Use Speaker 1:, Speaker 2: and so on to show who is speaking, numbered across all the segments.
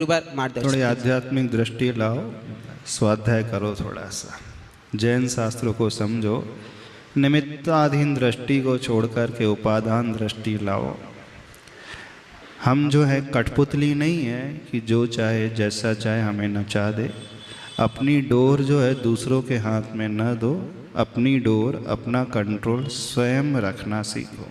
Speaker 1: बार मार्गदर्शन
Speaker 2: थोड़ी आध्यात्मिक दृष्टि लाओ, स्वाध्याय करो थोड़ा सा, जैन शास्त्रों को समझो, निमित्ताधीन दृष्टि को छोड़कर के उपादान दृष्टि लाओ। हम जो है कठपुतली नहीं है कि जो चाहे जैसा चाहे हमें नचा दे। अपनी डोर जो है दूसरों के हाथ में न दो, अपनी डोर अपना कंट्रोल स्वयं रखना सीखो।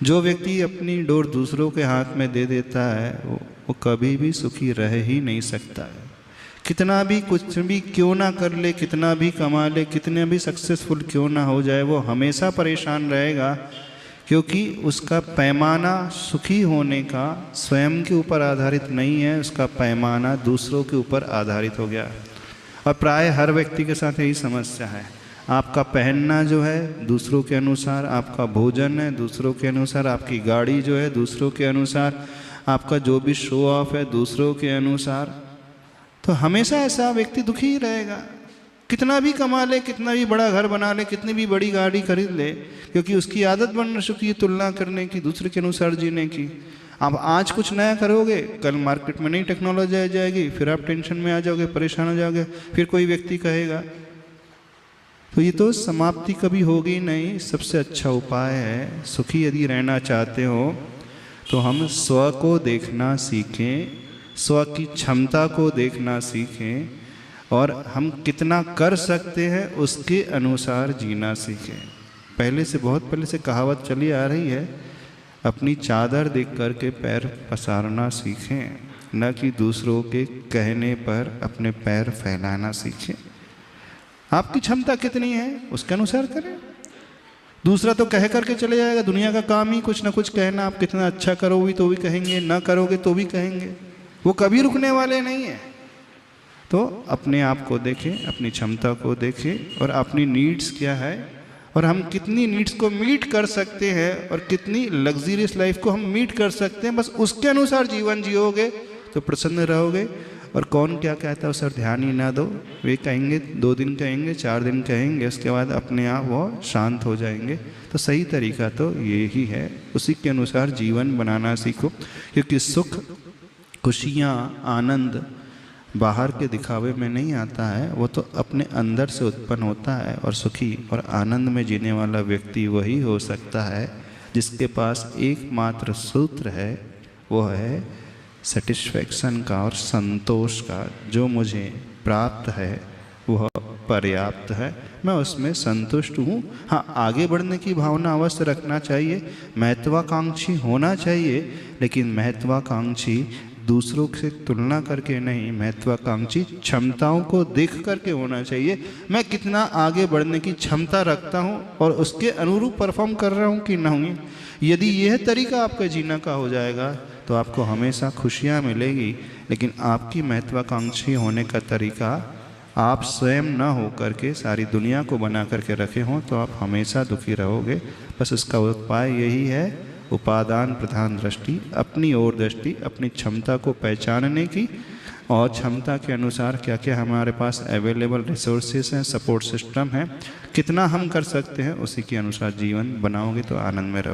Speaker 2: जो व्यक्ति अपनी डोर दूसरों के हाथ में दे देता है वो कभी भी सुखी रह ही नहीं सकता है। कितना भी कुछ भी क्यों ना कर ले, कितना भी कमा ले, कितने भी सक्सेसफुल क्यों ना हो जाए, वो हमेशा परेशान रहेगा, क्योंकि उसका पैमाना सुखी होने का स्वयं के ऊपर आधारित नहीं है, उसका पैमाना दूसरों के ऊपर आधारित हो गया। और प्राय हर व्यक्ति के साथ यही समस्या है। आपका पहनना जो है दूसरों के अनुसार, आपका भोजन है दूसरों के अनुसार, आपकी गाड़ी जो है दूसरों के अनुसार, आपका जो भी शो ऑफ है दूसरों के अनुसार। तो हमेशा ऐसा व्यक्ति दुखी ही रहेगा। कितना भी कमा ले, कितना भी बड़ा घर बना ले, कितनी भी बड़ी गाड़ी खरीद ले, क्योंकि उसकी आदत बन चुकी है तुलना करने की, दूसरे के अनुसार जीने की। आप आज कुछ नया करोगे, कल मार्केट में नई टेक्नोलॉजी आ जाएगी, फिर आप टेंशन में आ जाओगे, परेशान हो जाओगे, फिर कोई व्यक्ति कहेगा। तो ये तो समाप्ति कभी होगी नहीं। सबसे अच्छा उपाय है, सुखी यदि रहना चाहते हो तो हम स्व को देखना सीखें, स्व की क्षमता को देखना सीखें, और हम कितना कर सकते हैं उसके अनुसार जीना सीखें। पहले से, बहुत पहले से कहावत चली आ रही है, अपनी चादर देख कर के पैर पसारना सीखें, न कि दूसरों के कहने पर अपने पैर फैलाना सीखें। आपकी क्षमता कितनी है उसके अनुसार करें। दूसरा तो कह करके चले जाएगा, दुनिया का काम ही कुछ ना कुछ कहना। आप कितना अच्छा करोगे तो भी कहेंगे, ना करोगे तो भी कहेंगे, वो कभी रुकने वाले नहीं है। तो अपने आप को देखें, अपनी क्षमता को देखें, और अपनी नीड्स क्या है, और हम कितनी नीड्स को मीट कर सकते हैं, और कितनी लग्जरियस लाइफ को हम मीट कर सकते हैं, बस उसके अनुसार जीवन जियोगे तो प्रसन्न रहोगे। और कौन क्या कहता है उस पर ध्यान ही ना दो। वे कहेंगे, 2 दिन कहेंगे, 4 दिन कहेंगे, उसके बाद अपने आप वो शांत हो जाएंगे। तो सही तरीका तो ये ही है, उसी के अनुसार जीवन बनाना सीखो। क्योंकि सुख, खुशियाँ, आनंद बाहर के दिखावे में नहीं आता है, वो तो अपने अंदर से उत्पन्न होता है। और सुखी और आनंद में जीने वाला व्यक्ति वही हो सकता है जिसके पास एकमात्र सूत्र है, वो है सेटिस्फैक्शन का और संतोष का। जो मुझे प्राप्त है वह पर्याप्त है, मैं उसमें संतुष्ट हूँ। हाँ, आगे बढ़ने की भावना अवश्य रखना चाहिए, महत्वाकांक्षी होना चाहिए, लेकिन महत्वाकांक्षी दूसरों से तुलना करके नहीं, महत्वाकांक्षी क्षमताओं को देख करके होना चाहिए। मैं कितना आगे बढ़ने की क्षमता रखता हूँ और उसके अनुरूप परफॉर्म कर रहा हूँ कि नहीं। यदि यह तरीका आपका जीना का हो जाएगा तो आपको हमेशा खुशियाँ मिलेगी। लेकिन आपकी महत्वाकांक्षी होने का तरीका आप स्वयं न हो करके सारी दुनिया को बना करके रखे हों तो आप हमेशा दुखी रहोगे। बस इसका उपाय यही है, उपादान प्रधान दृष्टि, अपनी ओर दृष्टि, अपनी क्षमता को पहचानने की, और क्षमता के अनुसार क्या क्या हमारे पास अवेलेबल रिसोर्सेज हैं, सपोर्ट सिस्टम है, कितना हम कर सकते हैं, उसी के अनुसार जीवन बनाओगे तो आनंद में रहोगे।